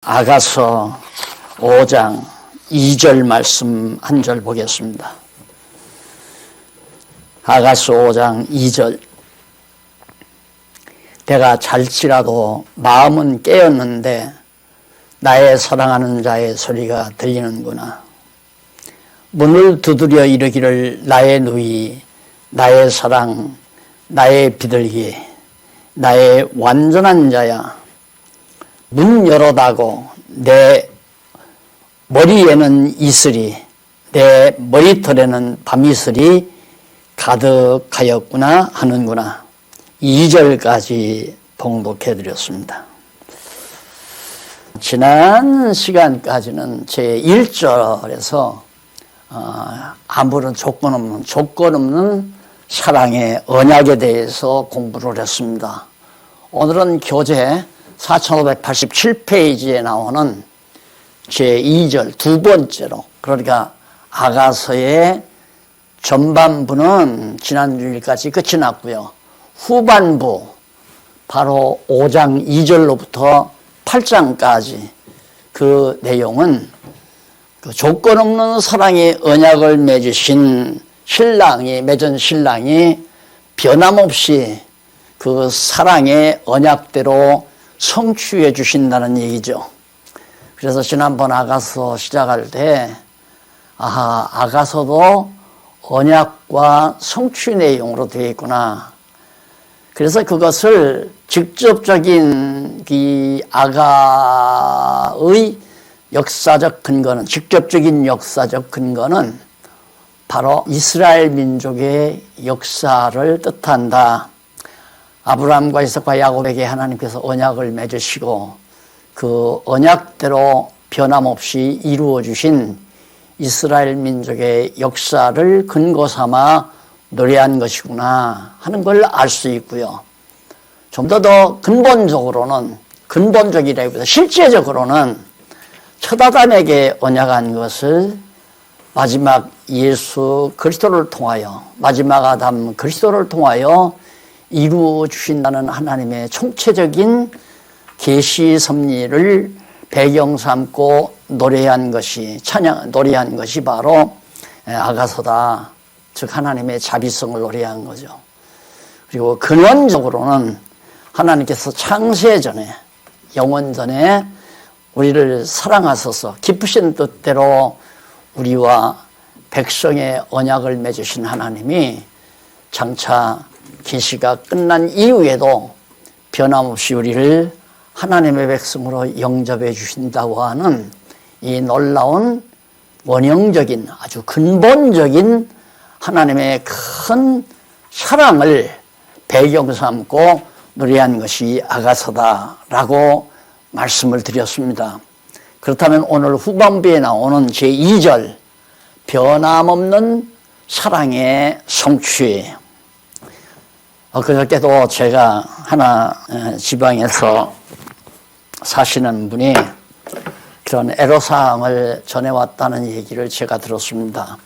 아가서 5장 2절 말씀 한 절 보겠습니다. 아가서 5장 2절. 내가 잘지라도 마음은 깨었는데 나의 사랑하는 자의 소리가 들리는구나. 문을 두드려 이르기를 나의 누이, 나의 사랑, 나의 비둘기, 나의 완전한 자야. 문 열어다고 내 머리에는 이슬이, 내 머리털에는 밤이슬이 가득하였구나 하는구나. 2절까지 봉독해 드렸습니다. 지난 시간까지는 제 1절에서 아무런 조건 없는 사랑의 언약에 대해서 공부를 했습니다. 오늘은 교재 4587페이지에 나오는 제 2절 두 번째로, 그러니까 아가서의 전반부는 지난주일까지 끝이 났고요. 후반부 바로 5장 2절로부터 8장까지 그 내용은 그 조건 없는 사랑의 언약을 맺은 신랑이 변함없이 그 사랑의 언약대로 성취해 주신다는 얘기죠. 그래서 지난번 아가서 시작할 때 아가서도 언약과 성취 내용으로 되어 있구나. 그래서 그것을 직접적인 이 아가의 직접적인 역사적 근거는 바로 이스라엘 민족의 역사를 뜻한다. 아브라함과 이삭과 야곱에게 하나님께서 언약을 맺으시고 그 언약대로 변함없이 이루어 주신 이스라엘 민족의 역사를 근거 삼아 노래한 것이구나 하는 걸 알 수 있고요. 좀 더 근본적이라기보다 실제적으로는 첫 아담에게 언약한 것을 마지막 예수 그리스도를 통하여, 마지막 아담 그리스도를 통하여 이루어 주신다는 하나님의 총체적인 계시 섭리를 배경 삼고 노래한 것이 바로 아가서다. 즉 하나님의 자비성을 노래한 거죠. 그리고 근원적으로는 하나님께서 창세 전에, 영원 전에 우리를 사랑하셔서 기쁘신 뜻대로 우리와 백성의 언약을 맺으신 하나님이 장차 계시가 끝난 이후에도 변함없이 우리를 하나님의 백성으로 영접해 주신다고 하는 이 놀라운 원형적인 아주 근본적인 하나님의 큰 사랑을 배경 삼고 노래한 것이 아가서다라고 말씀을 드렸습니다. 그렇다면 오늘 후반부에 나오는 제2절 변함없는 사랑의 성취. 그저께도 제가 하나 지방에서 사시는 분이 그런 애로사항을 전해왔다는 얘기를 제가 들었습니다.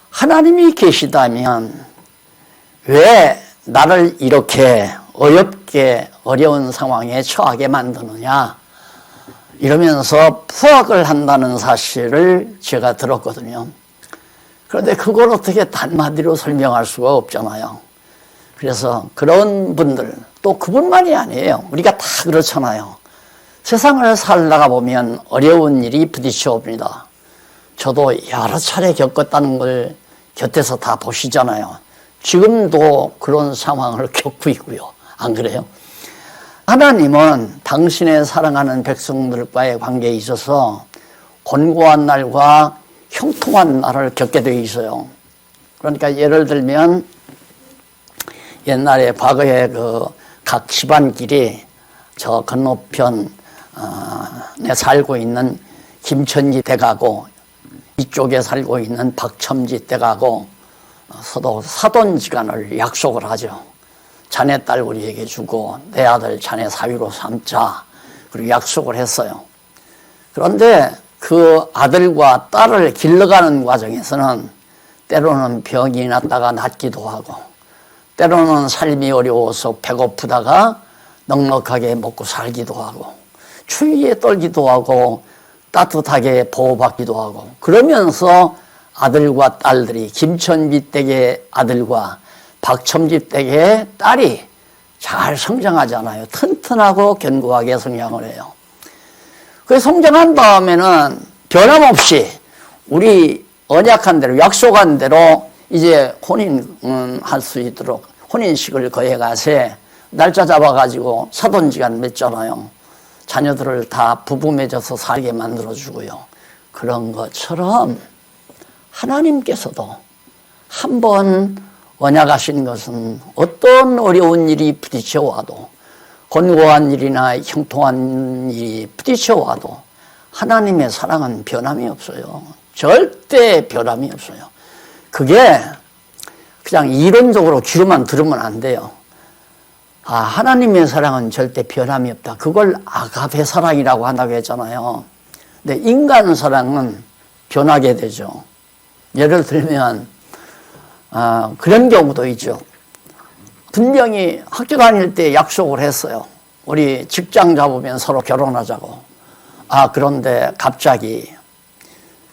하나님이 계시다면 왜 나를 이렇게 어려운 상황에 처하게 만드느냐 이러면서 포악을 한다는 사실을 제가 들었거든요. 그런데 그걸 어떻게 단마디로 설명할 수가 없잖아요. 그래서 그런 분들, 또 그분만이 아니에요. 우리가 다 그렇잖아요. 세상을 살다가 보면 어려운 일이 부딪혀 옵니다. 저도 여러 차례 겪었다는 걸 곁에서 다 보시잖아요. 지금도 그런 상황을 겪고 있고요. 안 그래요? 하나님은 당신의 사랑하는 백성들과의 관계에 있어서 곤고한 날과 형통한 날을 겪게 되어 있어요. 그러니까 예를 들면 옛날에 과거에 그 각 집안끼리 저 건너편에 살고 있는 김천지 댁하고 이쪽에 살고 있는 박첨지 댁하고 서로 사돈지간을 약속을 하죠. 자네 딸 우리에게 주고 내 아들 자네 사위로 삼자. 그리고 약속을 했어요. 그런데 그 아들과 딸을 길러가는 과정에서는 때로는 병이 났다가 낫기도 하고 때로는 삶이 어려워서 배고프다가 넉넉하게 먹고 살기도 하고 추위에 떨기도 하고 따뜻하게 보호받기도 하고 그러면서 아들과 딸들이 김천지 댁의 아들과 박첨지 댁의 딸이 잘 성장하잖아요. 튼튼하고 견고하게 성장을 해요. 그 성장한 다음에는 변함없이 우리 언약한 대로 약속한 대로 이제 혼인할 수 있도록 혼인식을 거해가세 날짜 잡아가지고 사돈지간 맺잖아요. 자녀들을 다 부부 맺어서 살게 만들어주고요. 그런 것처럼 하나님께서도 한번 언약하신 것은 어떤 어려운 일이 부딪혀와도 곤고한 일이나 형통한 일이 부딪혀와도 하나님의 사랑은 변함이 없어요. 절대 변함이 없어요. 그게 그냥 이론적으로 귀로만 들으면 안 돼요. 아, 하나님의 사랑은 절대 변함이 없다. 그걸 아가페 사랑이라고 한다고 했잖아요. 근데 인간 사랑은 변하게 되죠. 예를 들면 그런 경우도 있죠. 분명히 학교 다닐 때 약속을 했어요. 우리 직장 잡으면 서로 결혼하자고. 그런데 갑자기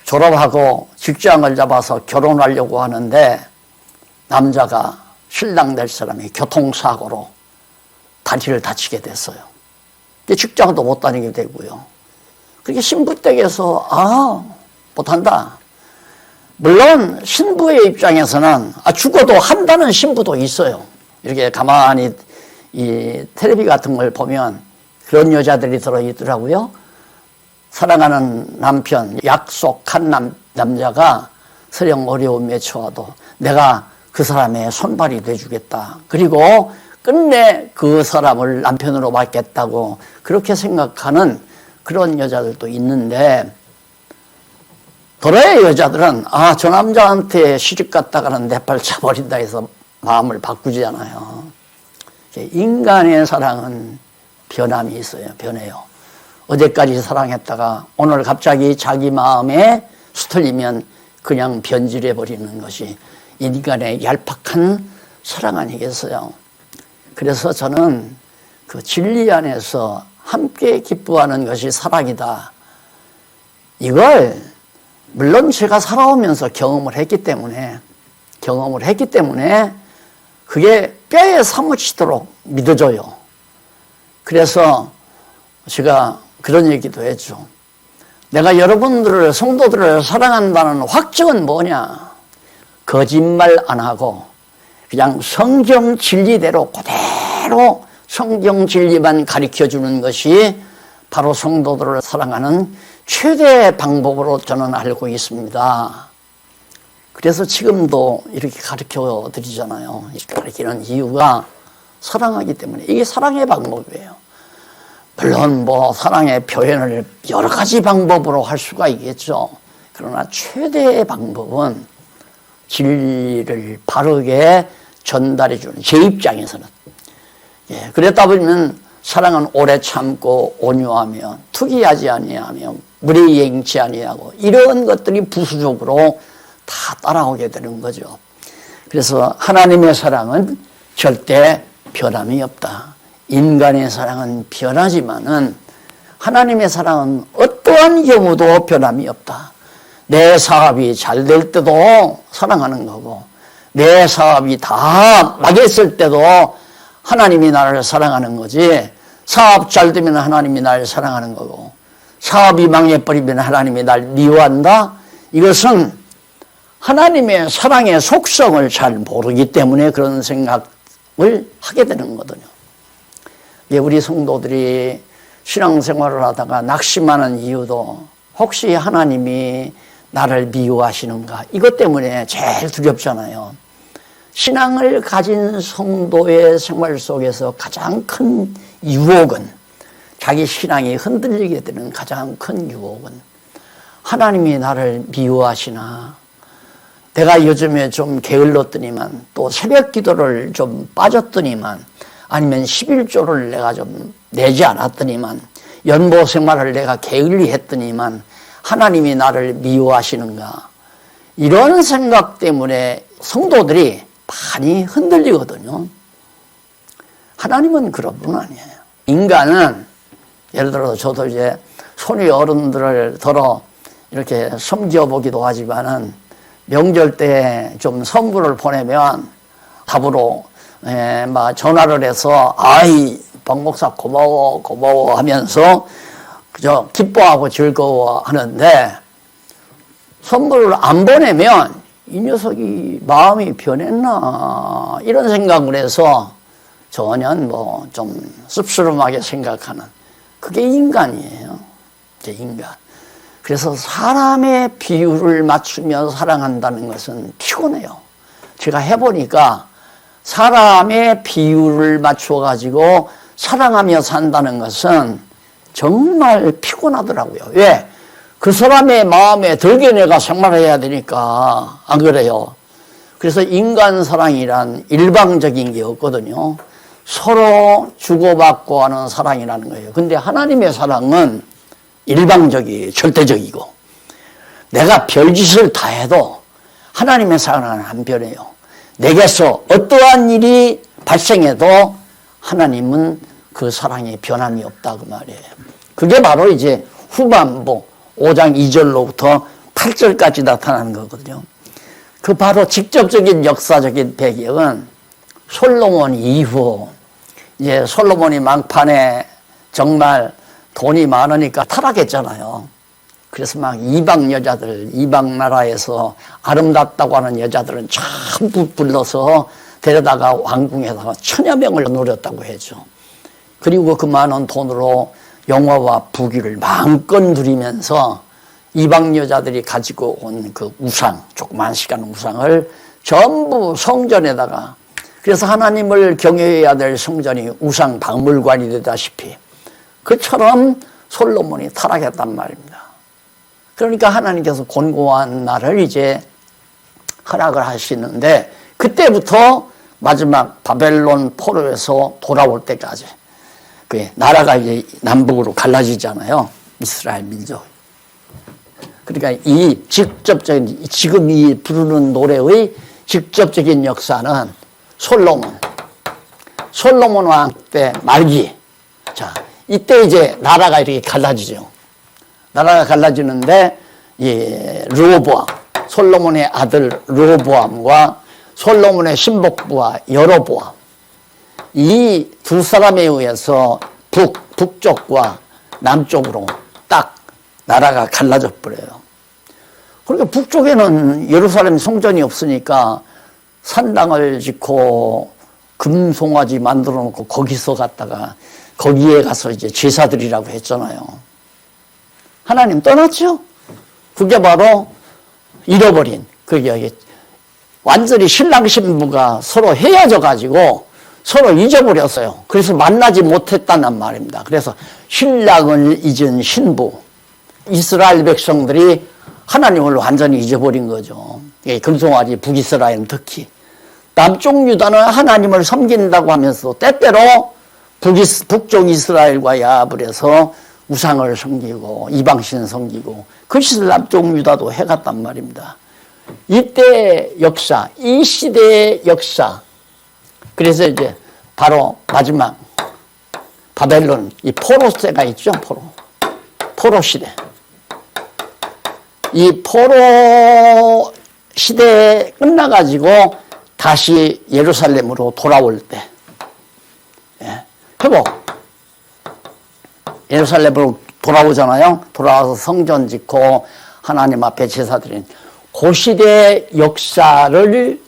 졸업하고 직장을 잡아서 결혼하려고 하는데 남자가 신랑 될 사람이 교통사고로 다리를 다치게 됐어요. 직장도 못 다니게 되고요. 그렇게 신부댁에서 못한다. 물론 신부의 입장에서는 죽어도 한다는 신부도 있어요. 이렇게 가만히 이 텔레비 같은 걸 보면 그런 여자들이 들어있더라고요. 사랑하는 남편, 약속한 남자가 설령 어려움에 처해도 내가 그 사람의 손발이 돼주겠다. 그리고 끝내 그 사람을 남편으로 받겠다고 그렇게 생각하는 그런 여자들도 있는데 도라의 여자들은 저 남자한테 시집 갔다가는 내 팔 차버린다 해서 마음을 바꾸지 않아요. 인간의 사랑은 변함이 있어요. 변해요. 어제까지 사랑했다가 오늘 갑자기 자기 마음에 수틀리면 그냥 변질해 버리는 것이 인간의 얄팍한 사랑 아니겠어요? 그래서 저는 그 진리 안에서 함께 기뻐하는 것이 사랑이다. 이걸 물론 제가 살아오면서 경험을 했기 때문에 그게 뼈에 사무치도록 믿어져요. 그래서 제가 그런 얘기도 했죠. 내가 여러분들을 성도들을 사랑한다는 확증은 뭐냐? 거짓말 안 하고 그냥 성경 진리대로 그대로 성경 진리만 가르쳐주는 것이 바로 성도들을 사랑하는 최대의 방법으로 저는 알고 있습니다. 그래서 지금도 이렇게 가르쳐 드리잖아요. 가르치는 이유가 사랑하기 때문에 이게 사랑의 방법이에요. 물론 사랑의 표현을 여러 가지 방법으로 할 수가 있겠죠. 그러나 최대의 방법은 진리를 바르게 전달해 주는 제 입장에서는. 그랬다 보면 사랑은 오래 참고 온유하며 투기하지 아니하며 무례행치 아니하고 이런 것들이 부수적으로 다 따라오게 되는 거죠. 그래서 하나님의 사랑은 절대 변함이 없다. 인간의 사랑은 변하지만은 하나님의 사랑은 어떠한 경우도 변함이 없다. 내 사업이 잘 될 때도 사랑하는 거고 내 사업이 다 망했을 때도 하나님이 나를 사랑하는 거지. 사업 잘 되면 하나님이 나를 사랑하는 거고 사업이 망해버리면 하나님이 날 미워한다? 이것은 하나님의 사랑의 속성을 잘 모르기 때문에 그런 생각을 하게 되는 거거든요. 우리 성도들이 신앙생활을 하다가 낙심하는 이유도 혹시 하나님이 나를 미워하시는가 이것 때문에 제일 두렵잖아요. 신앙을 가진 성도의 생활 속에서 가장 큰 유혹은 자기 신앙이 흔들리게 되는 가장 큰 유혹은 하나님이 나를 미워하시나 내가 요즘에 좀 게을렀더니만 또 새벽 기도를 좀 빠졌더니만 아니면 11조를 내가 좀 내지 않았더니만 연보 생활을 내가 게을리 했더니만 하나님이 나를 미워하시는가 이런 생각 때문에 성도들이 많이 흔들리거든요. 하나님은 그런 분 아니에요. 인간은 예를 들어서 저도 이제 손위 어른들을 더러 이렇게 섬겨보기도 하지만은 명절 때 좀 선물을 보내면 답으로 막 전화를 해서 아이 박 목사 고마워 고마워 하면서 그저 기뻐하고 즐거워 하는데 선물을 안 보내면 이 녀석이 마음이 변했나 이런 생각을 해서 전혀 뭐 좀 씁쓸하게 생각하는 그게 인간이에요. 이제 인간. 그래서 사람의 비율을 맞추며 사랑한다는 것은 피곤해요. 제가 해보니까 사람의 비율을 맞춰가지고 사랑하며 산다는 것은 정말 피곤하더라고요. 왜? 그 사람의 마음에 들게 내가 생활해야 되니까. 안 그래요? 그래서 인간 사랑이란 일방적인 게 없거든요. 서로 주고받고 하는 사랑이라는 거예요. 근데 하나님의 사랑은 일방적이에요. 절대적이고. 내가 별짓을 다 해도 하나님의 사랑은 안 변해요. 내게서 어떠한 일이 발생해도 하나님은 그 사랑에 변함이 없다 그 말이에요. 그게 바로 이제 후반부 5장 2절로부터 8절까지 나타나는 거거든요. 그 바로 직접적인 역사적인 배경은 솔로몬 이후 이제 솔로몬이 막판에 정말 돈이 많으니까 타락했잖아요. 그래서 막 이방 여자들, 이방 나라에서 아름답다고 하는 여자들은 전부 불러서 데려다가 왕궁에다가 1000여 명을 노렸다고 해죠. 그리고 그 많은 돈으로 영화와 부귀를 마음껏 누리면서 이방 여자들이 가지고 온 그 우상, 조그만 우상을 전부 성전에다가, 그래서 하나님을 경외해야 될 성전이 우상 박물관이 되다시피 그처럼 솔로몬이 타락했단 말입니다. 그러니까 하나님께서 곤고한 날을 이제 허락을 하시는데 그때부터 마지막 바벨론 포로에서 돌아올 때까지 그 나라가 이제 남북으로 갈라지잖아요. 이스라엘 민족. 그러니까 이 직접적인 지금 이 부르는 노래의 직접적인 역사는 솔로몬 왕 때 말기. 자, 이때 이제 나라가 이렇게 갈라지죠. 나라가 갈라지는데 르호보암, 솔로몬의 아들 르호보암과 솔로몬의 신복부와 여로보암, 이 두 사람에 의해서 북쪽과 남쪽으로 딱 나라가 갈라져 버려요. 그러니까 북쪽에는 예루살렘 성전이 없으니까 산당을 짓고 금송아지 만들어 놓고 거기서 갔다가 거기에 가서 이제 제사드리라고 했잖아요. 하나님 떠났죠? 그게 바로 잃어버린, 그게 완전히 신랑 신부가 서로 헤어져 가지고 서로 잊어버렸어요. 그래서 만나지 못했다는 말입니다. 그래서 신랑을 잊은 신부, 이스라엘 백성들이 하나님을 완전히 잊어버린 거죠. 금송아지 북이스라엘은 특히. 남쪽 유다는 하나님을 섬긴다고 하면서 때때로 북쪽 이스라엘과 야합을 해서 우상을 섬기고 이방신 섬기고 그 시절 남쪽 유다도 해갔단 말입니다. 이때 역사, 이 시대의 역사, 그래서 이제 바로 마지막 바벨론, 이 포로 때가 있죠. 포로 시대. 이 포로 시대에 끝나가지고 다시 예루살렘으로 돌아올 때, 회복. 예루살렘으로 돌아오잖아요. 돌아와서 성전 짓고 하나님 앞에 제사 드린 그 시대의 역사를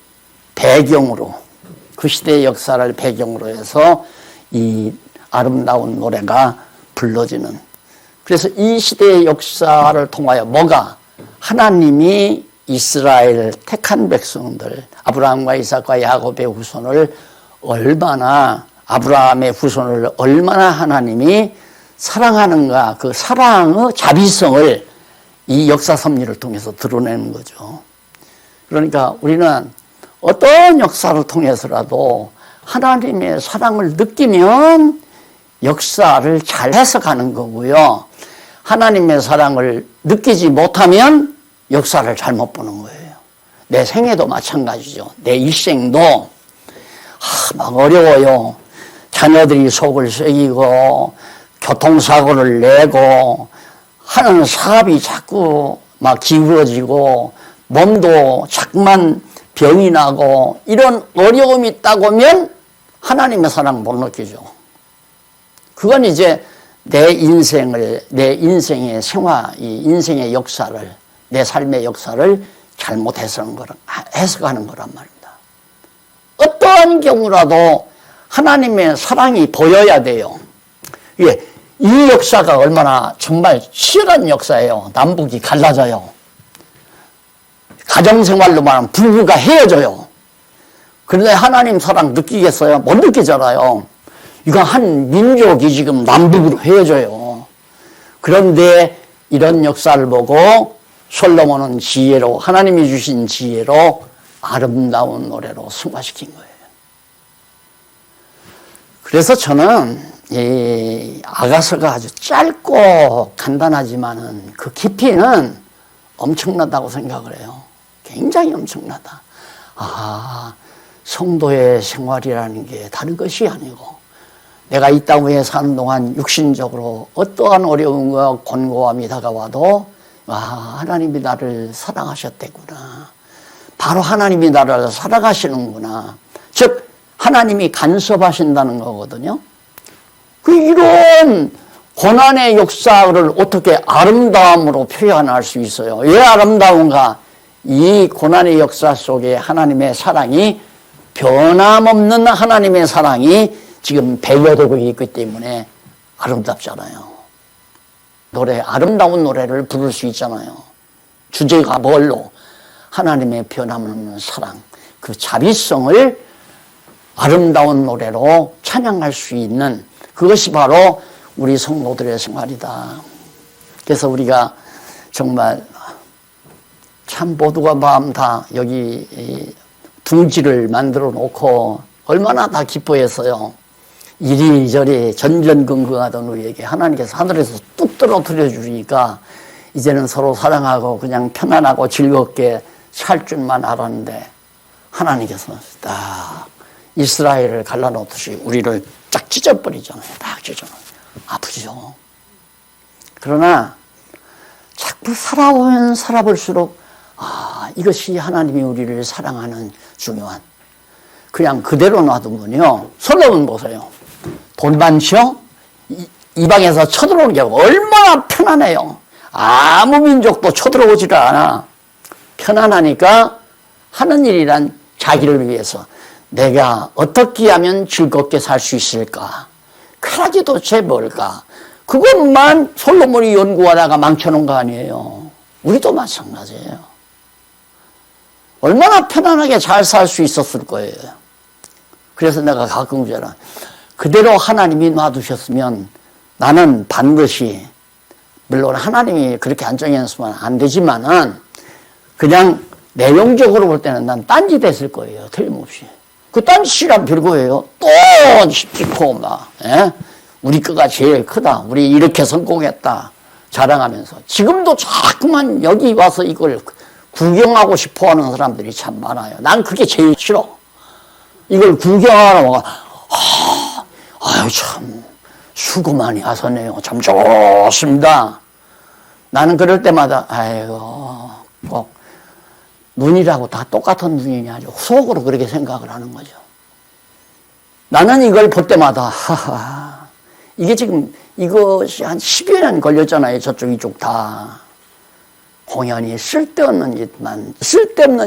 배경으로, 그 시대의 역사를 배경으로 해서 이 아름다운 노래가 불러지는. 그래서 이 시대의 역사를 통하여 뭐가? 하나님이 이스라엘 택한 백성들, 아브라함과 이삭과 야곱의 후손을 얼마나, 아브라함의 후손을 얼마나 하나님이 사랑하는가, 그 사랑의 자비성을 이 역사 섭리를 통해서 드러내는 거죠. 그러니까 우리는 어떤 역사를 통해서라도 하나님의 사랑을 느끼면 역사를 잘 해석하는 거고요. 하나님의 사랑을 느끼지 못하면 역사를 잘못 보는 거예요. 내 생애도 마찬가지죠. 내 일생도 막 어려워요. 자녀들이 속을 새기고 교통사고를 내고 하는 사업이 자꾸 막 기울어지고 몸도 자꾸만 병이 나고 이런 어려움이 있다고 하면 하나님의 사랑 못 느끼죠. 그건 이제 내 인생의 생활, 이 인생의 역사를, 내 삶의 역사를 잘못 해석하는 거란 말입니다. 어떠한 경우라도 하나님의 사랑이 보여야 돼요. 예, 이 역사가 얼마나 정말 치열한 역사예요. 남북이 갈라져요. 가정생활로 말하면 부부가 헤어져요. 그런데 하나님 사랑 느끼겠어요? 못 느끼잖아요. 이거 한 민족이 지금 남북으로 헤어져요. 그런데 이런 역사를 보고 솔로몬은 지혜로, 하나님이 주신 지혜로 아름다운 노래로 승화시킨 거예요. 그래서 저는 이 아가서가 아주 짧고 간단하지만은 그 깊이는 엄청나다고 생각을 해요. 굉장히 엄청나다. 아, 성도의 생활이라는 게 다른 것이 아니고 내가 이 땅 위에 사는 동안 육신적으로 어떠한 어려움과 곤고함이 다가와도 와, 하나님이 나를 사랑하셨대구나. 바로 하나님이 나를 사랑하시는구나. 즉 하나님이 간섭하신다는 거거든요. 이런 고난의 역사를 어떻게 아름다움으로 표현할 수 있어요? 왜 아름다운가? 이 고난의 역사 속에 하나님의 사랑이, 변함없는 하나님의 사랑이 지금 배려되고 있기 때문에 아름답잖아요. 아름다운 노래를 부를 수 있잖아요. 주제가 뭘로? 하나님의 변함없는 사랑, 그 자비성을 아름다운 노래로 찬양할 수 있는 그것이 바로 우리 성도들의 생활이다. 그래서 우리가 정말 참 모두가 마음 다 여기 둥지를 만들어 놓고 얼마나 다 기뻐했어요. 이리저리 전전긍긍하던 우리에게 하나님께서 하늘에서 뚝 떨어뜨려 주니까 이제는 서로 사랑하고 그냥 편안하고 즐겁게 살 줄만 알았는데 하나님께서 딱 이스라엘을 갈라놓듯이 우리를 쫙 찢어버리잖아요. 딱 찢어버려요. 아프죠. 그러나 자꾸 살아오면 살아볼수록 이것이 하나님이 우리를 사랑하는 중요한, 그냥 그대로 놔두면요. 솔로몬 보세요. 돈 많죠? 이방에서 쳐들어오는 게 얼마나 편안해요. 아무 민족도 쳐들어오지를 않아. 편안하니까 하는 일이란 자기를 위해서 내가 어떻게 하면 즐겁게 살 수 있을까? 쾌락이 도대체 뭘까? 그것만 솔로몬이 연구하다가 망쳐놓은 거 아니에요. 우리도 마찬가지예요. 얼마나 편안하게 잘 살 수 있었을 거예요. 그래서 내가 가끔 그러잖아. 그대로 하나님이 놔두셨으면 나는 반드시, 물론 하나님이 그렇게 안정했으면 안 되지만은 그냥 내용적으로 볼 때는 난 딴짓했을 거예요. 틀림없이. 그 딴짓이란 별거예요. 또 짓고 막, 예? 우리 거가 제일 크다. 우리 이렇게 성공했다. 자랑하면서. 지금도 자꾸만 여기 와서 이걸 구경하고 싶어 하는 사람들이 참 많아요. 난 그게 제일 싫어. 이걸 구경하러 와. 아유, 참, 수고 많이 하셨네요. 참 좋습니다. 나는 그럴 때마다, 아이고, 꼭, 눈이라고 다 똑같은 눈이냐. 속으로 그렇게 생각을 하는 거죠. 나는 이걸 볼 때마다, 하하, 이게 지금, 이것이 한 10여 년 걸렸잖아요. 저쪽, 이쪽 다. 공연이 쓸데없는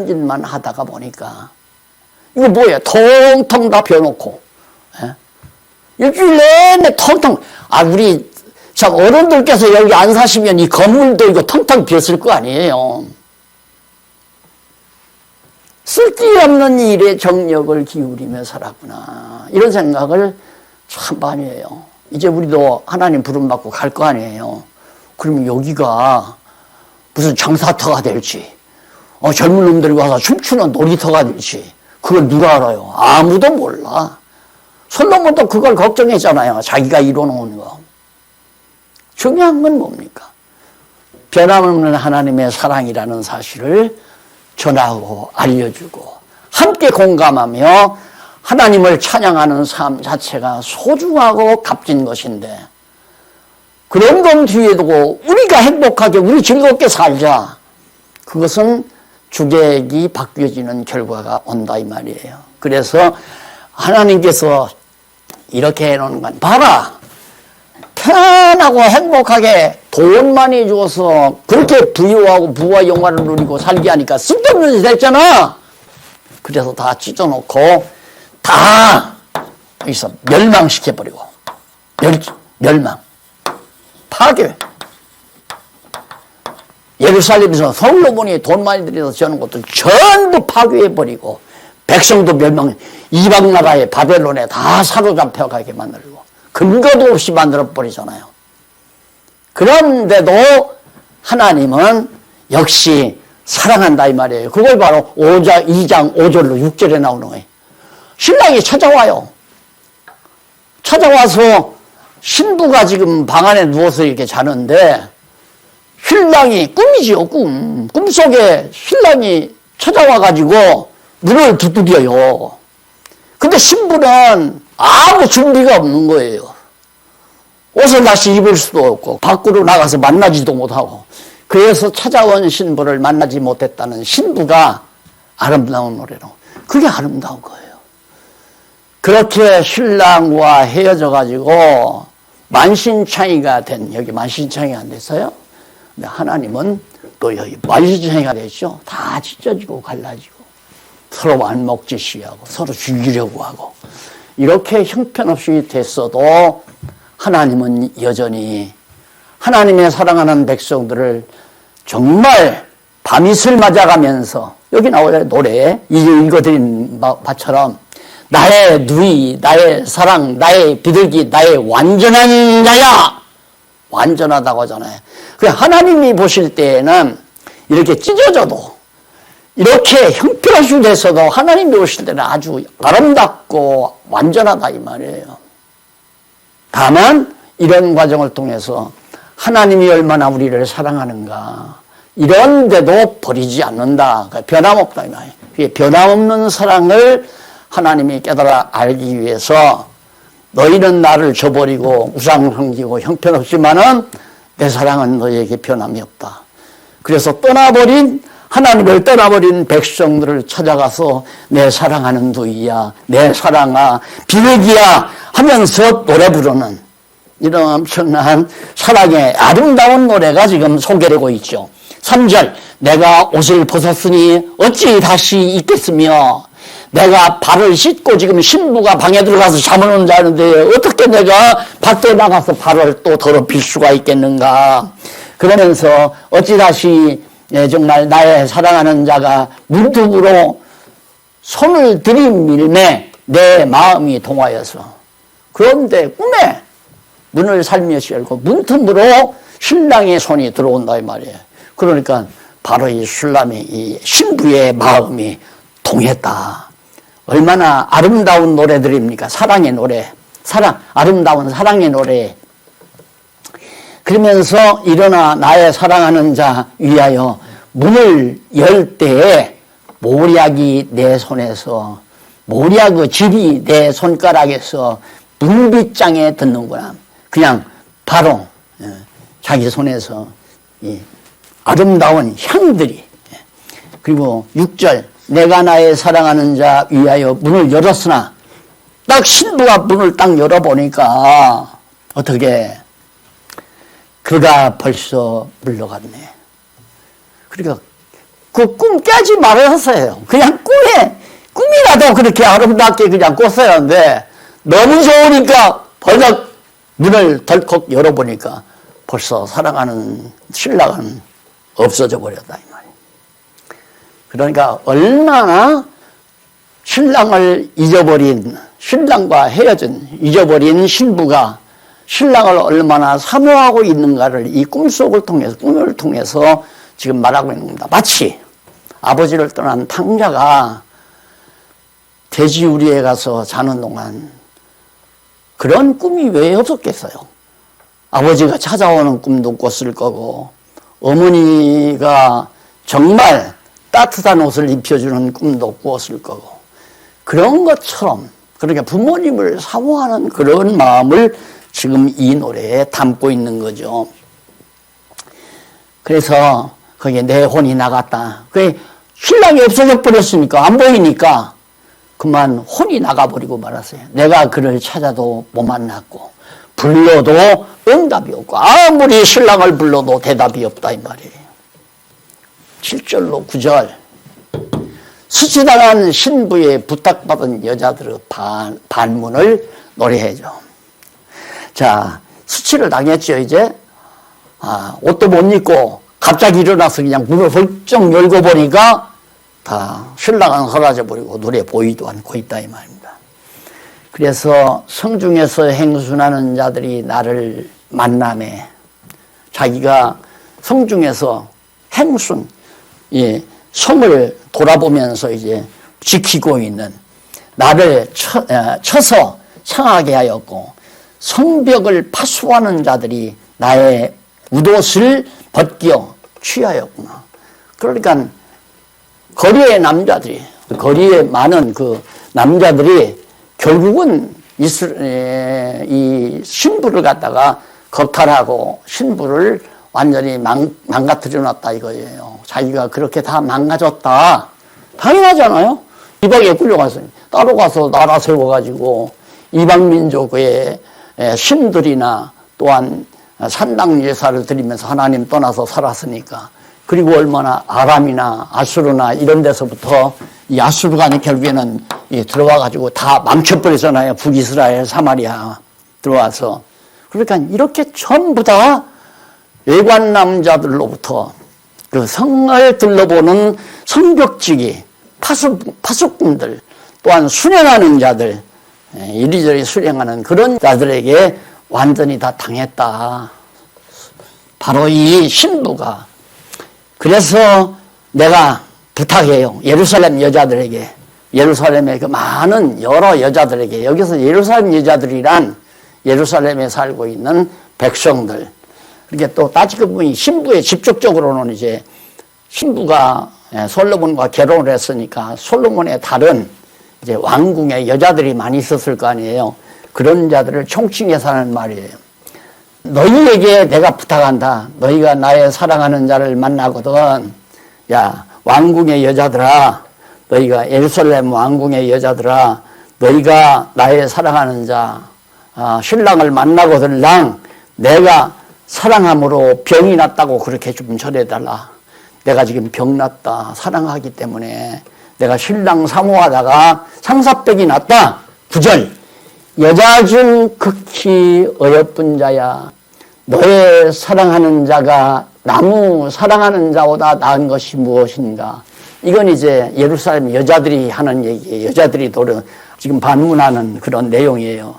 짓만 하다가 보니까, 이거 뭐예요? 통통 다 벼놓고, 예? 일주일 내내 텅텅, 우리, 참, 어른들께서 여기 안 사시면 이 건물도 이거 텅텅 비었을 거 아니에요. 쓸데없는 일에 정력을 기울이며 살았구나. 이런 생각을 참 많이 해요. 이제 우리도 하나님 부름받고 갈 거 아니에요. 그러면 여기가 무슨 장사터가 될지, 젊은 놈들이 와서 춤추는 놀이터가 될지, 그걸 누가 알아요? 아무도 몰라. 솔로몬도 그걸 걱정했잖아요. 자기가 이뤄놓은 거. 중요한 건 뭡니까? 변함없는 하나님의 사랑이라는 사실을 전하고 알려주고 함께 공감하며 하나님을 찬양하는 삶 자체가 소중하고 값진 것인데 그런 건 뒤에 두고 우리가 행복하게 우리 즐겁게 살자. 그것은 주객이 바뀌어지는 결과가 온다 이 말이에요. 그래서 하나님께서 이렇게 해놓은 건 봐라. 편안하고 행복하게 돈 많이 주어서 그렇게 부유하고 부와 영화를 누리고 살게 하니까 쓸데없는 짓 됐잖아. 그래서 다 찢어놓고 다 여기서 멸망시켜버리고 멸망 파괴. 예루살렘에서 솔로몬이 돈 많이 들여서 지어놓은 것들 전부 파괴해버리고 백성도 멸망, 이방 나라의 바벨론에 다 사로잡혀가게 만들고 근거도 없이 만들어버리잖아요. 그런데도 하나님은 역시 사랑한다 이 말이에요. 그걸 바로 2장 5절로 6절에 나오는 거예요. 신랑이 찾아와요. 찾아와서 신부가 지금 방 안에 누워서 이렇게 자는데 신랑이 꿈이지요. 꿈속에 신랑이 찾아와가지고 문을 두드려요. 근데 신부는 아무 준비가 없는 거예요. 옷을 다시 입을 수도 없고 밖으로 나가서 만나지도 못하고 그래서 찾아온 신부를 만나지 못했다는 신부가 아름다운 노래로 그게 아름다운 거예요. 그렇게 신랑과 헤어져가지고 만신창이가 된 여기 만신창이 안 됐어요. 근데 하나님은 또 여기 만신창이가 됐죠. 다 찢어지고 갈라지고 서로 안목지시하고 서로 죽이려고 하고 이렇게 형편없이 됐어도 하나님은 여전히 하나님의 사랑하는 백성들을 정말 밤이슬 맞아가면서 여기 나와요. 노래에 읽어드린 바처럼 나의 누이, 나의 사랑, 나의 비둘기, 나의 완전한 자야. 완전하다고 하잖아요. 하나님이 보실 때에는 이렇게 찢어져도 이렇게 형편없이 돼서도 하나님이 보실 때는 아주 아름답고 완전하다 이 말이에요. 다만 이런 과정을 통해서 하나님이 얼마나 우리를 사랑하는가 이런데도 버리지 않는다. 변함없다 이 말이에요. 변함없는 사랑을 하나님이 깨달아 알기 위해서 너희는 나를 저버리고 우상 섬기고 형편없지만은 내 사랑은 너희에게 변함이 없다. 그래서 하나님을 떠나버린 백성들을 찾아가서 내 사랑하는 누이야, 내 사랑아, 비둘기야 하면서 노래 부르는 이런 엄청난 사랑의 아름다운 노래가 지금 소개되고 있죠. 3절 내가 옷을 벗었으니 어찌 다시 입겠으며 내가 발을 씻고 지금 신부가 방에 들어가서 잠을 자는데 어떻게 내가 밖에 나가서 발을 또 더럽힐 수가 있겠는가. 그러면서 어찌 다시 정말 나의 사랑하는 자가 문틈으로 손을 들이밀매 내 마음이 동하여서 그런데 꿈에 문을 살며시 열고 문틈으로 신랑의 손이 들어온다 이 말이에요. 그러니까 바로 이 술람이 이 신부의 마음이 동했다. 얼마나 아름다운 노래들입니까? 사랑의 노래. 아름다운 사랑의 노래. 그러면서 일어나 나의 사랑하는 자 위하여 문을 열 때에 모략이 내 손에서 모략의 질이 내 손가락에서 문빗장에 듣는구나. 그냥 바로 자기 손에서 이 아름다운 향들이. 그리고 6절 내가 나의 사랑하는 자 위하여 문을 열었으나 딱 신부가 문을 딱 열어보니까 어떻게 그가 벌써 물러갔네. 그러니까 그 꿈 깨지 말았어요. 그냥 꿈이라도 그렇게 아름답게 그냥 꿨어야 하는데 너무 좋으니까 벌써 문을 덜컥 열어보니까 벌써 사랑하는 신랑은 없어져 버렸다 이 말이에요. 그러니까 얼마나 신랑을 신랑과 잊어버린 신부가 신랑을 얼마나 사모하고 있는가를 이 꿈을 통해서 지금 말하고 있는 겁니다. 마치 아버지를 떠난 탕자가 돼지우리에 가서 자는 동안 그런 꿈이 왜 없었겠어요? 아버지가 찾아오는 꿈도 꿨을 거고 어머니가 정말 따뜻한 옷을 입혀주는 꿈도 꾸었을 거고 그런 것처럼 그러니까 부모님을 사모하는 그런 마음을 지금 이 노래에 담고 있는 거죠. 그래서 거기에 내 혼이 나갔다. 그게 신랑이 없어져 버렸으니까 안 보이니까 그만 혼이 나가버리고 말았어요. 내가 그를 찾아도 못 만났고 불러도 응답이 없고 아무리 신랑을 불러도 대답이 없다 이 말이에요. 7절로 9절 수치당한 신부의 부탁받은 여자들의 반문을 노래해줘. 자, 수치를 당했죠 이제. 옷도 못 입고 갑자기 일어나서 그냥 문을 훌쩍 열고 보니까 다 신랑은 사라져 버리고 눈에 보이도 않고 있다 이 말입니다. 그래서 성중에서 행순하는 자들이 나를 만나매 자기가 성중에서 행순, 성을 돌아보면서 이제 지키고 있는 나를 쳐서 상하게 하였고 성벽을 파수하는 자들이 나의 웃옷을 벗겨 취하였구나. 그러니까 거리의 남자들이, 거리에 많은 그 남자들이 결국은 이 신부를 갖다가 겁탈하고 신부를 완전히 망가뜨려 놨다 이거예요. 자기가 그렇게 다 망가졌다. 당연하잖아요. 이방에 끌려갔으니 따로 가서 나라 세워가지고 이방 민족의 신들이나 또한 산당 제사를 드리면서 하나님 떠나서 살았으니까. 그리고 얼마나 아람이나 아수르나 이런 데서부터 이 아수르가 결국에는 들어와가지고 다 망쳐버리잖아요. 북이스라엘, 사마리아 들어와서. 그러니까 이렇게 전부 다 외관 남자들로부터 그 성을 둘러보는 성벽지기, 파수꾼들, 또한 수령하는 자들, 이리저리 수령하는 그런 자들에게 완전히 다 당했다. 바로 이 신부가. 그래서 내가 부탁해요. 예루살렘 여자들에게, 예루살렘의 그 많은 여러 여자들에게, 여기서 예루살렘 여자들이란 예루살렘에 살고 있는 백성들. 이렇게 또 따지고 보니 신부에 직접적으로는 이제 신부가 솔로몬과 결혼을 했으니까 솔로몬의 다른 이제 왕궁에 여자들이 많이 있었을 거 아니에요. 그런 자들을 총칭해서 하는 말이에요. 너희에게 내가 부탁한다. 너희가 나의 사랑하는 자를 만나거든. 야, 왕궁의 여자들아, 너희가 예루살렘 왕궁의 여자들아, 너희가 나의 사랑하는 자, 신랑을 만나거들랑 내가 사랑함으로 병이 났다고 그렇게 좀 전해달라. 내가 지금 병 났다. 사랑하기 때문에 내가 신랑 사모하다가 상사병이 났다. 9절. 여자 중 극히 어여쁜 자야. 너의 사랑하는 자가 나무 사랑하는 자보다 나은 것이 무엇인가. 이건 이제 예루살렘 여자들이 하는 얘기예요. 여자들이 지금 반문하는 그런 내용이에요.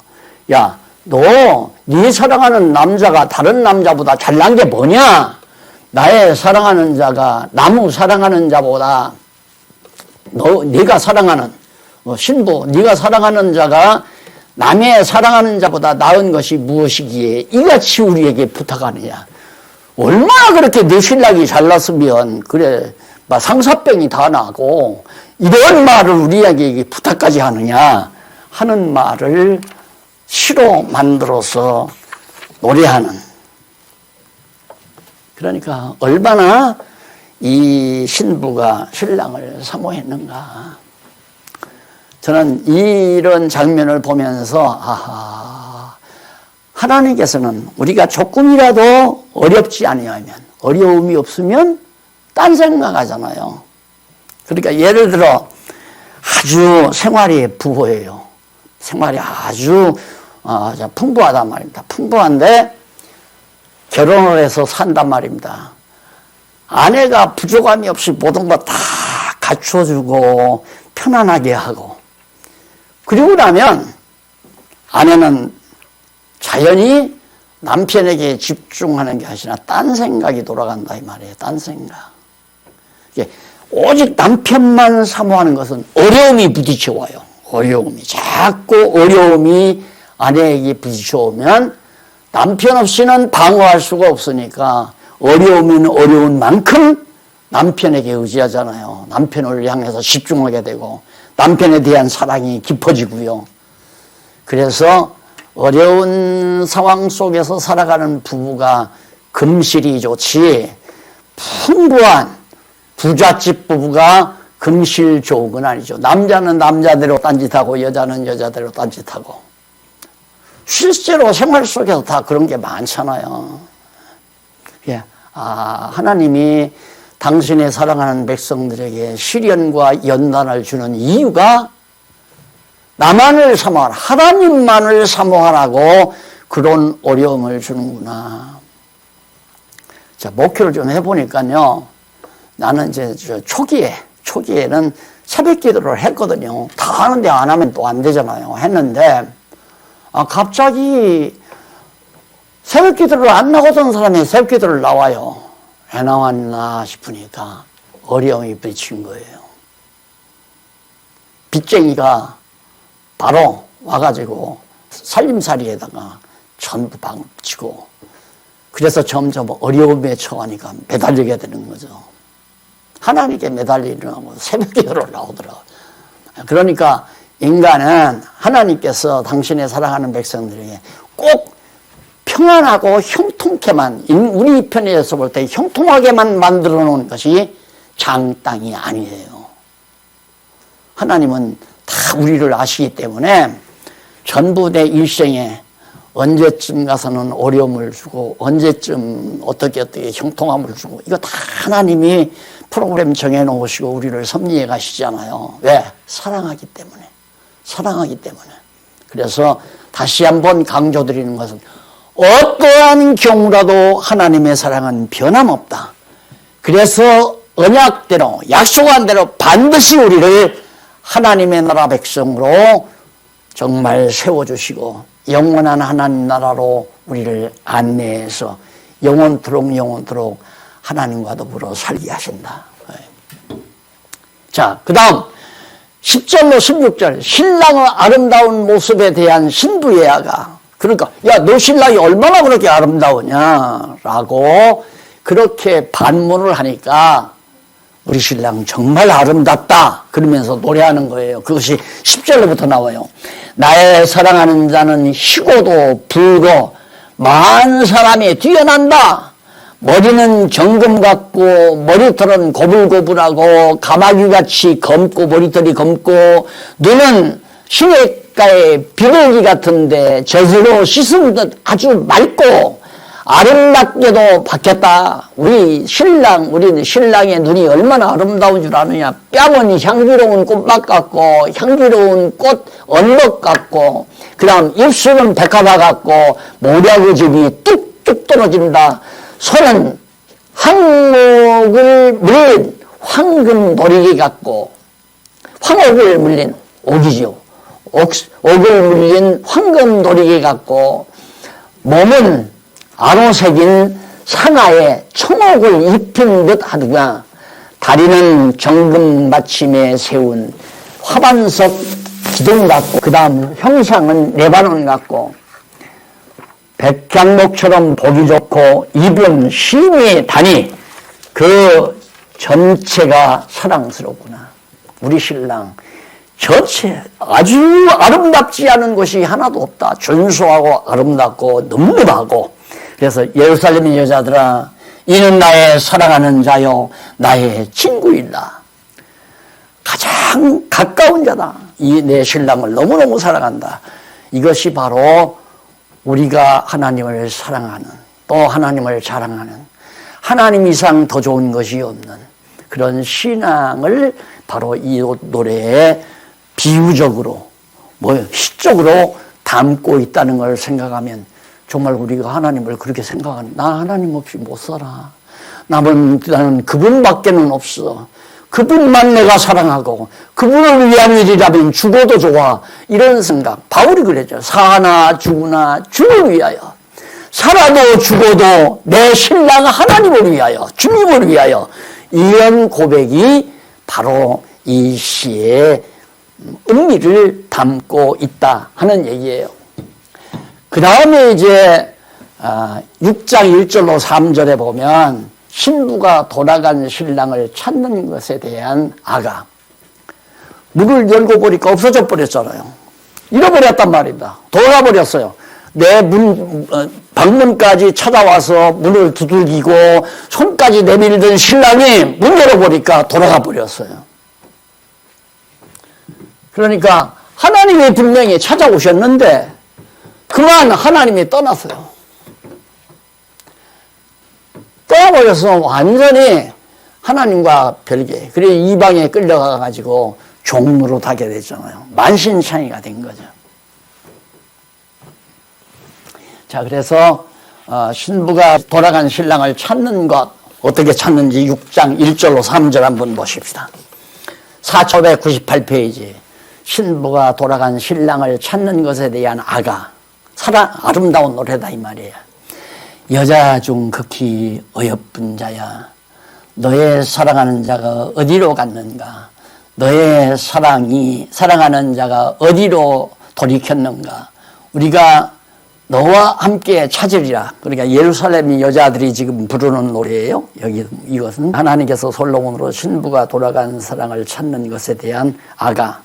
야, 네 사랑하는 남자가 다른 남자보다 잘난 게 뭐냐? 나의 사랑하는 자가 나무 사랑하는 자보다 네가 사랑하는 신부, 네가 사랑하는 자가 남의 사랑하는 자보다 나은 것이 무엇이기에 이같이 우리에게 부탁하느냐. 얼마나 그렇게 내 신랑이 잘났으면 그래 막 상사병이 다 나고 이런 말을 우리에게 부탁까지 하느냐 하는 말을 시로 만들어서 노래하는. 그러니까 얼마나 이 신부가 신랑을 사모했는가. 저는 이런 장면을 보면서 하나님께서는 우리가 조금이라도 어렵지 아니하면, 어려움이 없으면 딴 생각하잖아요. 그러니까 예를 들어 아주 생활이 부호예요. 생활이 아주 풍부하단 말입니다. 풍부한데 결혼을 해서 산단 말입니다. 아내가 부족함이 없이 모든 거 다 갖춰주고 편안하게 하고, 그리고 나면 아내는 자연히 남편에게 집중하는 게 아니라 딴 생각이 돌아간다 이 말이에요. 딴 생각. 오직 남편만 사모하는 것은 어려움이 부딪혀와요. 어려움이 자꾸 어려움이 아내에게 부딪혀오면 남편 없이는 방어할 수가 없으니까 어려움은 어려운 만큼 남편에게 의지하잖아요. 남편을 향해서 집중하게 되고 남편에 대한 사랑이 깊어지고요. 그래서 어려운 상황 속에서 살아가는 부부가 금실이 좋지 풍부한 부잣집 부부가 금실 좋은 건 아니죠. 남자는 남자대로 딴짓하고 여자는 여자대로 딴짓하고 실제로 생활 속에서 다 그런 게 많잖아요. 예. 하나님이 당신의 사랑하는 백성들에게 시련과 연단을 주는 이유가 나만을 사모하라, 하나님만을 사모하라고 그런 어려움을 주는구나. 자, 목회를 좀 해보니까요. 나는 이제 초기에는 새벽 기도를 했거든요. 다 하는데 안 하면 또 안 되잖아요. 했는데, 갑자기 새벽 기도를 안 나오던 사람이 새벽 기도를 나와요. 왜 나왔나 싶으니까 어려움이 부딪힌 거예요. 빚쟁이가 바로 와가지고 살림살이에다가 전부 방치고 그래서 점점 어려움에 처하니까 매달리게 되는 거죠. 하나님께 매달리려고 새벽 기도를 나오더라고요. 그러니까 인간은 하나님께서 당신의 사랑하는 백성들에게 꼭 평안하고 형통케만, 우리 편에서 볼 때 형통하게만 만들어 놓은 것이 장땅이 아니에요. 하나님은 다 우리를 아시기 때문에 전부 내 일생에 언제쯤 가서는 어려움을 주고 언제쯤 어떻게 형통함을 주고 이거 다 하나님이 프로그램 정해놓으시고 우리를 섭리해 가시잖아요. 왜? 사랑하기 때문에. 사랑하기 때문에. 그래서 다시 한번 강조드리는 것은 어떠한 경우라도 하나님의 사랑은 변함없다. 그래서 언약대로 약속한 대로 반드시 우리를 하나님의 나라 백성으로 정말 세워주시고 영원한 하나님 나라로 우리를 안내해서 영원토록 하나님과 더불어 살게 하신다. 자, 그 다음 10절로 16절 신랑의 아름다운 모습에 대한 신부의 아가. 그러니까 야, 너 신랑이 얼마나 그렇게 아름다우냐라고 그렇게 반문을 하니까 우리 신랑 정말 아름답다 그러면서 노래하는 거예요. 그것이 10절로부터 나와요. 나의 사랑하는 자는 희고도 붉어 많은 사람이 뛰어난다. 머리는 정금 같고 머리털은 고불고불하고 가마귀같이 검고 머리털이 검고 눈은 시냇가의 비둘기 같은데 젖으로 씻은 듯 아주 맑고 아름답게도 바뀌었다. 우리는 신랑의 눈이 얼마나 아름다운 줄 아느냐. 뺨은 향기로운 꽃밭 같고 향기로운 꽃 언덕 같고 그 다음 입술은 백합화 같고 모략의 줍이 뚝뚝 떨어진다. 손은 황옥을 물린 황금 노리개 같고 황옥을 물린 옥이죠. 옥을 물린 황금 노리개 같고 몸은 아로색인 상아에 청옥을 입힌 듯 하더구나. 다리는 정금 받침에 세운 화반석 기둥 같고 그 다음 형상은 레바논 같고 백향목처럼 보기 좋고 입은 심이 다니 그 전체가 사랑스럽구나. 우리 신랑 전체 아주 아름답지 않은 것이 하나도 없다. 준수하고 아름답고 늠름하고. 그래서 예루살렘의 여자들아 이는 나의 사랑하는 자요 나의 친구이다. 가장 가까운 자다. 이 내 신랑을 너무너무 사랑한다. 이것이 바로 우리가 하나님을 사랑하는 또 하나님을 자랑하는 하나님 이상 더 좋은 것이 없는 그런 신앙을 바로 이 노래에 비유적으로 시적으로 담고 있다는 걸 생각하면 정말 우리가 하나님을 그렇게 생각하는 나 하나님 없이 못 살아. 나는 그분밖에는 없어. 그분만 내가 사랑하고 그분을 위한 일이라면 죽어도 좋아. 이런 생각. 바울이 그랬죠. 사나 죽으나 주를 위하여. 살아도 죽어도 내 신랑 하나님을 위하여 주님을 위하여. 이런 고백이 바로 이 시의 의미를 담고 있다 하는 얘기예요. 그 다음에 이제 6장 1절로 3절에 보면 신부가 돌아간 신랑을 찾는 것에 대한 아가. 문을 열고 보니까 없어져 버렸잖아요. 잃어버렸단 말입니다. 돌아버렸어요. 내 방문까지 찾아와서 문을 두들기고 손까지 내밀던 신랑이 문 열어보니까 돌아가 버렸어요. 그러니까 하나님이 분명히 찾아오셨는데 그만 하나님이 떠났어요. 떠나버려서 완전히 하나님과 별개, 그리고 이방에 끌려가가지고 종로로 타게 됐잖아요. 만신창이가 된 거죠. 자, 그래서 신부가 돌아간 신랑을 찾는 것, 어떻게 찾는지 6장 1절로 3절 한번 보십시다. 4598페이지. 신부가 돌아간 신랑을 찾는 것에 대한 아가. 아름다운 노래다 이 말이에요. 여자 중 극히 어여쁜 자야, 너의 사랑하는 자가 어디로 갔는가? 너의 사랑하는 자가 어디로 돌이켰는가? 우리가 너와 함께 찾으리라. 그러니까 예루살렘 여자들이 지금 부르는 노래예요. 이것은 하나님께서 솔로몬으로 신부가 돌아간 사랑을 찾는 것에 대한 아가,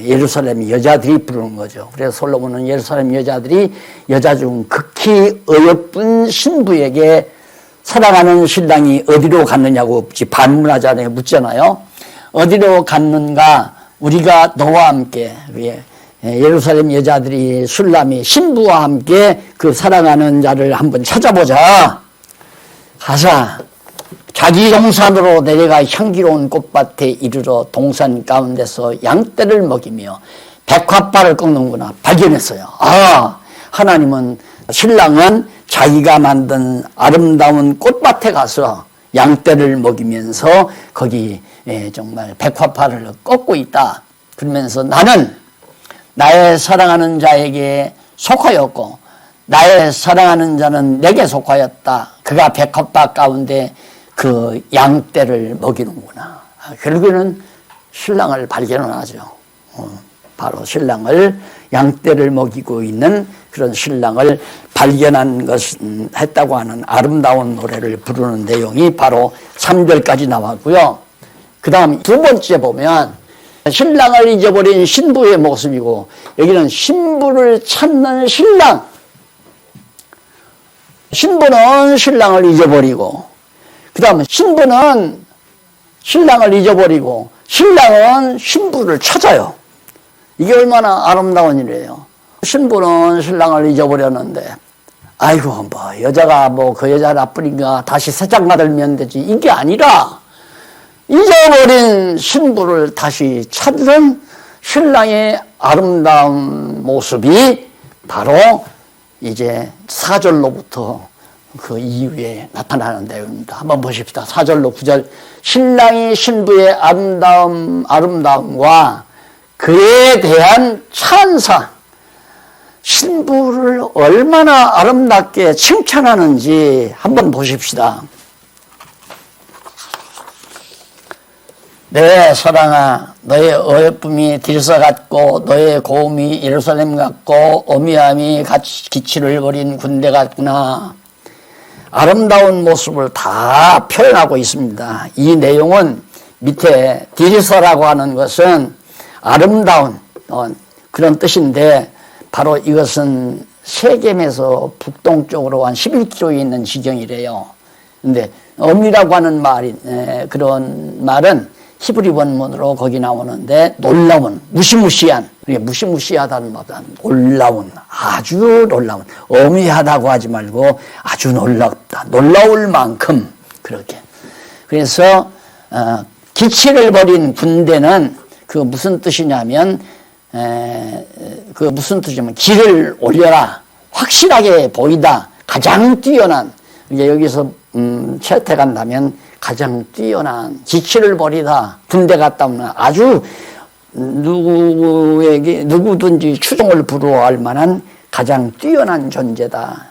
예루살렘 여자들이 부르는 거죠. 그래서 솔로몬은 예루살렘 여자들이 여자 중 극히 어여쁜 신부에게 사랑하는 신랑이 어디로 갔느냐고 반문하잖아요. 묻잖아요. 어디로 갔는가? 우리가 너와 함께, 예루살렘 여자들이 술람이 신부와 함께 그 사랑하는 자를 한번 찾아보자. 가자. 자기 동산으로 내려가 향기로운 꽃밭에 이르러 동산 가운데서 양떼를 먹이며 백합발을 꺾는구나 발견했어요. 하나님은, 신랑은 자기가 만든 아름다운 꽃밭에 가서 양떼를 먹이면서 거기 정말 백합발을 꺾고 있다. 그러면서 나는 나의 사랑하는 자에게 속하였고 나의 사랑하는 자는 내게 속하였다. 그가 백합밭 가운데 그 양떼를 먹이는구나. 결국에는 신랑을 발견하죠. 바로 신랑을, 양떼를 먹이고 있는 그런 신랑을 발견한 것은 했다고 하는 아름다운 노래를 부르는 내용이 바로 3절까지 나왔고요. 그 다음 두 번째 보면 신랑을 잊어버린 신부의 모습이고, 여기는 신부를 찾는 신랑. 신부는 신랑을 잊어버리고, 그 다음에 신부는 신랑을 잊어버리고 신랑은 신부를 찾아요. 이게 얼마나 아름다운 일이에요. 신부는 신랑을 잊어버렸는데, 아이고 뭐 여자가 그 여자 나쁘니까 다시 세장 받으면 되지, 이게 아니라 잊어버린 신부를 다시 찾는 신랑의 아름다운 모습이 바로 이제 4절로부터 그 이후에 나타나는 내용입니다. 한번 보십시다. 4절로 9절. 신랑이 신부의 아름다움과 그에 대한 찬사. 신부를 얼마나 아름답게 칭찬하는지 한번 보십시다. 내 사랑아, 너의 어여쁨이 들서 같고 너의 고움이 예루살렘 같고 어미함이 기치를 벌인 군대 같구나. 아름다운 모습을 다 표현하고 있습니다. 이 내용은 밑에 디르서라고 하는 것은 아름다운 그런 뜻인데, 바로 이것은 세겜에서 북동쪽으로 한 11km에 있는 지경이래요. 근데 어미라고 하는 그런 말은 히브리 원문으로 거기 나오는데, 놀라운, 무시무시한, 무시무시하다는 말보다 놀라운, 아주 놀라운, 어미하다고 하지 말고 아주 놀랍다, 놀라울 만큼, 그렇게. 그래서 기치를 벌인 군대는 그 무슨 뜻이냐면, 길을 올려라, 확실하게 보이다, 가장 뛰어난, 이제 여기서 채택한다면 가장 뛰어난, 지치를 벌이다, 군대 갔다 오면 아주 누구든지 추종을 부러워할 만한 가장 뛰어난 존재다.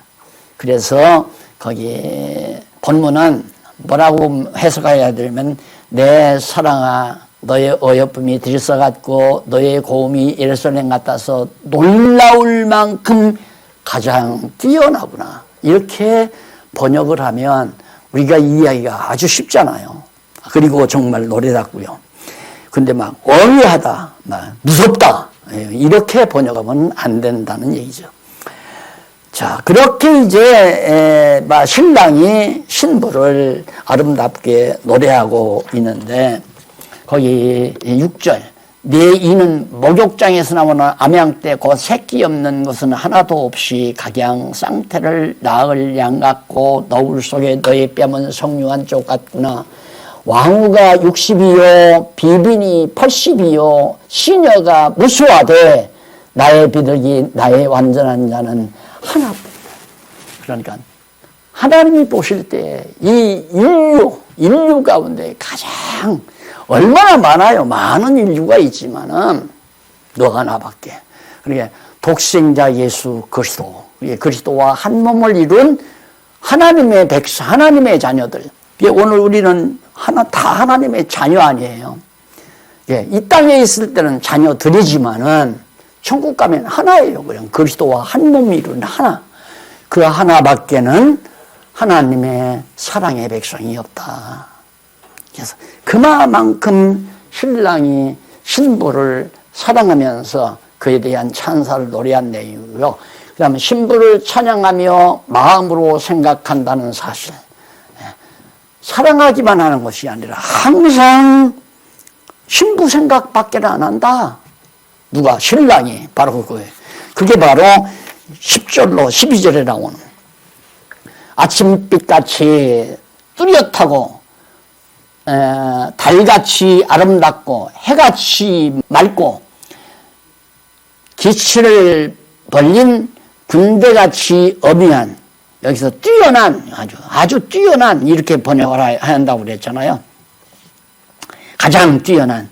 그래서 거기 본문은 뭐라고 해석해야 되면, 내 사랑아, 너의 어여쁨이 들서 같고 너의 고움이 예루살렘 같아서 놀라울 만큼 가장 뛰어나구나. 이렇게 번역을 하면 우리가 이해하기가 아주 쉽잖아요. 그리고 정말 노래답고요. 근데 어미하다, 무섭다, 이렇게 번역하면 안 된다는 얘기죠. 자, 그렇게 이제 신랑이 신부를 아름답게 노래하고 있는데 거기 6절 내 이는 목욕장에서 나오는 암양떼 곧 새끼 없는 것은 하나도 없이 각양 쌍태를 낳을 양 같고 너울 속에 너의 뺨은 성류한 쪽 같구나. 왕후가 60이요 비빈이 80이요 시녀가 무수하되 나의 비둘기 나의 완전한 자는 하나. 그러니까 하나님이 보실 때 이 인류 가운데 가장 얼마나 많아요. 많은 인류가 있지만은 너가 나밖에. 그러니까 독생자 예수 그리스도, 그리스도와 한 몸을 이룬 하나님의 백성, 하나님의 자녀들. 오늘 우리는 다 하나님의 자녀 아니에요. 이 땅에 있을 때는 자녀들이지만은 천국 가면 하나예요. 그냥 그리스도와 한 몸을 이룬 하나. 그 하나밖에는 하나님의 사랑의 백성이 없다. 그래서 그만큼 신랑이 신부를 사랑하면서 그에 대한 찬사를 노래한 내용이고요. 그 다음에 신부를 찬양하며 마음으로 생각한다는 사실. 사랑하기만 하는 것이 아니라 항상 신부 생각밖에 안 한다. 누가? 신랑이. 바로 그거예요. 그게 바로 10절로 12절에 나오는 아침빛같이 뚜렷하고 달같이 아름답고 해같이 맑고 기치를 벌린 군대같이 어미한 여기서 뛰어난 아주 뛰어난 이렇게 번역을 한다고 그랬잖아요. 가장 뛰어난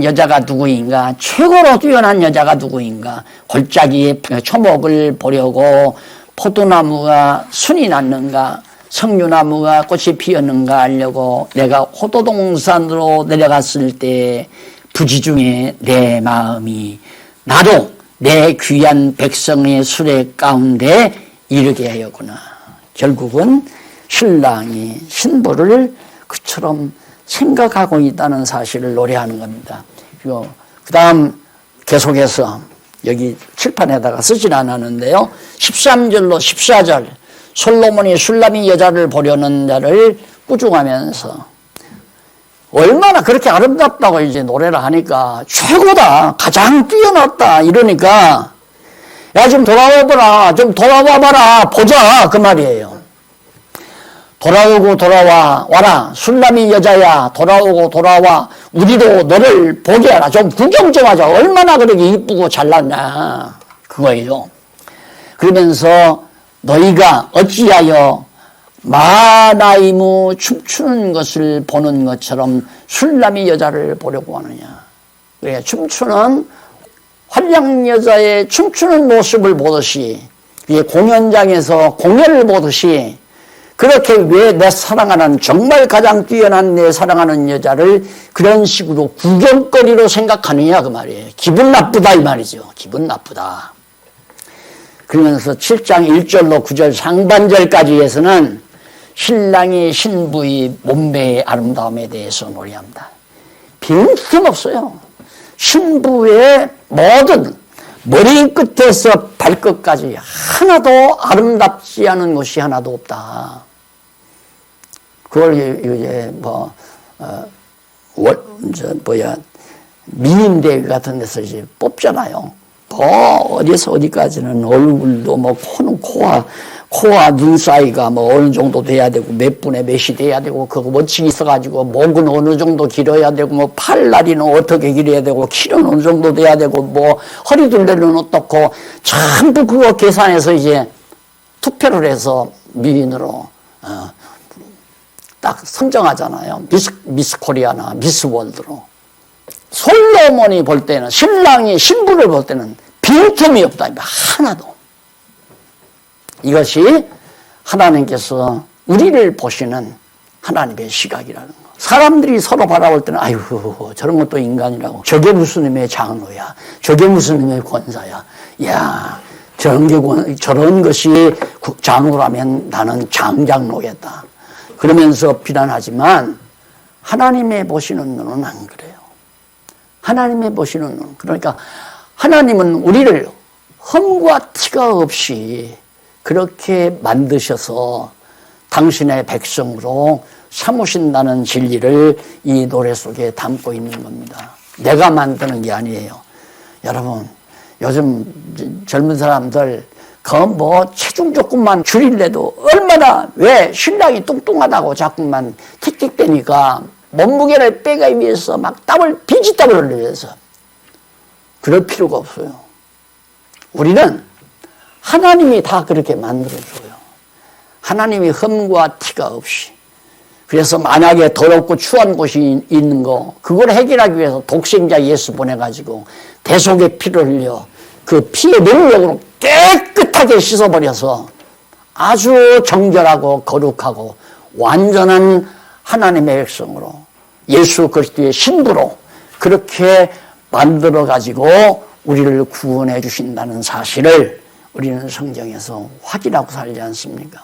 여자가 누구인가? 최고로 뛰어난 여자가 누구인가? 골짜기에 초목을 보려고 포도나무가 순이 났는가? 석류나무가 꽃이 피었는가 하려고 내가 호도동산으로 내려갔을 때 부지 중에 내 마음이 나도 내 귀한 백성의 수레 가운데 이르게 하였구나. 결국은 신랑이 신부를 그처럼 생각하고 있다는 사실을 노래하는 겁니다. 그리고 그 다음 계속해서 여기 칠판에다가 쓰진 않았는데요. 13절로 14절 솔로몬이 슐라미 여자를 보려는 자를 꾸중하면서 얼마나 그렇게 아름답다고 이제 노래를 하니까 최고다, 가장 뛰어났다 이러니까 야 좀 돌아와봐라, 좀 돌아와봐라, 보자 그 말이에요. 돌아오고 와라 슐라미 여자야 돌아오고 돌아와 우리도 너를 보게 하라. 좀 구경 좀 하자. 얼마나 그렇게 이쁘고 잘났냐 그거예요. 그러면서 너희가 어찌하여 마나이무 춤추는 것을 보는 것처럼 슐라미 여자를 보려고 하느냐. 그래, 춤추는 환양 여자의 춤추는 모습을 보듯이 공연장에서 공연을 보듯이 그렇게 왜 내 사랑하는 정말 가장 뛰어난 내 사랑하는 여자를 그런 식으로 구경거리로 생각하느냐 그 말이에요. 기분 나쁘다 이 말이죠. 기분 나쁘다. 그러면서 7장 1절로 9절 상반절까지에서는 신랑이 신부의 몸매의 아름다움에 대해서 노래합니다. 빈틈없어요. 신부의 모든 머리끝에서 발끝까지 하나도 아름답지 않은 것이 하나도 없다. 그걸 이제 미인대회 같은 데서 이제 뽑잖아요. 어디서 어디까지는 얼굴도 코는 코와 눈 사이가 어느 정도 돼야 되고 몇 분에 몇이 돼야 되고 그거 원칙이 있어가지고 목은 어느 정도 길어야 되고 팔다리는 어떻게 길어야 되고 키는 어느 정도 돼야 되고 허리둘레는 어떻고 전부 그거 계산해서 이제 투표를 해서 미인으로 딱 선정하잖아요. 미스 코리아나 미스 월드로. 솔로몬이 볼 때는 신랑이 신부를 볼 때는 빈틈이 없다. 하나도. 이것이 하나님께서 우리를 보시는 하나님의 시각이라는 거. 사람들이 서로 바라볼 때는 아유 저런 것도 인간이라고. 저게 무슨 놈의 장로야. 저게 무슨 놈의 권사야. 야 저런 것이 장로라면 나는 장장로겠다. 그러면서 비난하지만 하나님의 보시는 눈은 안 그래요. 하나님의 보시는 눈. 그러니까 하나님은 우리를 흠과 티가 없이 그렇게 만드셔서 당신의 백성으로 삼으신다는 진리를 이 노래 속에 담고 있는 겁니다. 내가 만드는 게 아니에요. 여러분, 요즘 젊은 사람들 체중 조금만 줄일래도 얼마나 왜 신랑이 뚱뚱하다고 자꾸만 틱틱대니까 몸무게를 빼기 위해서 막 땀을 비지땀을 흘리면서 그럴 필요가 없어요. 우리는 하나님이 다 그렇게 만들어줘요. 하나님이 흠과 티가 없이. 그래서 만약에 더럽고 추한 곳이 있는 거 그걸 해결하기 위해서 독생자 예수 보내가지고 대속의 피를 흘려 그 피의 능력으로 깨끗하게 씻어버려서 아주 정결하고 거룩하고 완전한 하나님의 백성으로 예수 그리스도의 신부로 그렇게 만들어가지고 우리를 구원해 주신다는 사실을 우리는 성경에서 확인하고 살지 않습니까?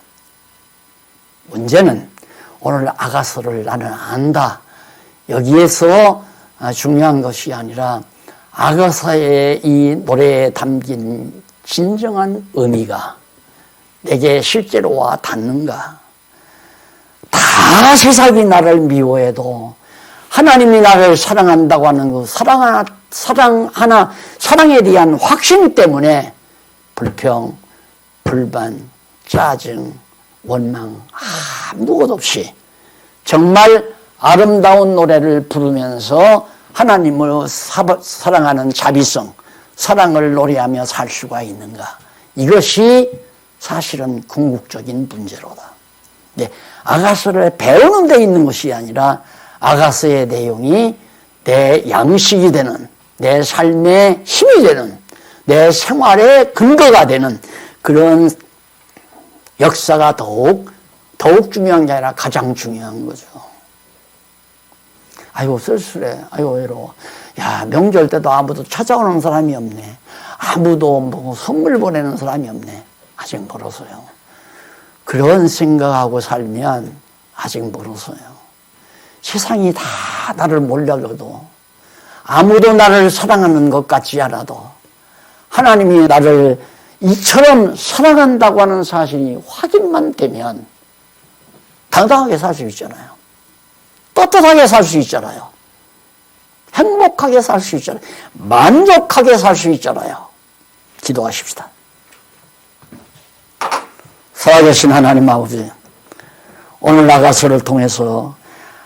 문제는 오늘 아가서를 나는 안다. 여기에서 중요한 것이 아니라 아가서의 이 노래에 담긴 진정한 의미가 내게 실제로 와 닿는가? 다 세상이 나를 미워해도 하나님이 나를 사랑한다고 하는 그 사랑에 대한 확신 때문에 불평, 불만, 짜증, 원망 아무것 없이 정말 아름다운 노래를 부르면서 하나님을 사랑하는 자비성, 사랑을 노래하며 살 수가 있는가? 이것이 사실은 궁극적인 문제로다. 아가서를 배우는 데 있는 것이 아니라 아가서의 내용이 내 양식이 되는, 내 삶의 힘이 되는, 내 생활의 근거가 되는 그런 역사가 더욱 중요한 게 아니라 가장 중요한 거죠. 아이고 쓸쓸해. 아이고 외로워. 야, 명절 때도 아무도 찾아오는 사람이 없네. 아무도 선물 보내는 사람이 없네. 아직 멀어서요. 그런 생각하고 살면 아직 멀어서요. 세상이 다 나를 몰려가도 아무도 나를 사랑하는 것 같지 않아도 하나님이 나를 이처럼 사랑한다고 하는 사실이 확인만 되면 당당하게 살 수 있잖아요. 떳떳하게 살 수 있잖아요. 행복하게 살 수 있잖아요. 만족하게 살 수 있잖아요. 기도하십시다. 살아계신 하나님 아버지, 오늘 아가서를 통해서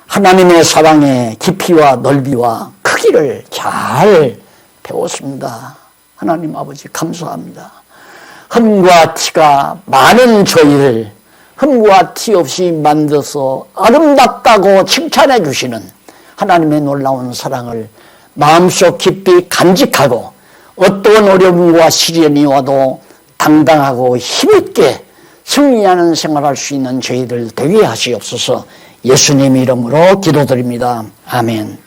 하나님의 사랑의 깊이와 넓이와 크기를 잘 배웠습니다. 하나님 아버지 감사합니다. 흠과 티가 많은 저희를 흠과 티 없이 만들어서 아름답다고 칭찬해 주시는 하나님의 놀라운 사랑을 마음속 깊이 간직하고 어떠한 어려움과 시련이 와도 당당하고 힘있게 승리하는 생활할 수 있는 저희들 되게 하시옵소서. 예수님 이름으로 기도드립니다. 아멘.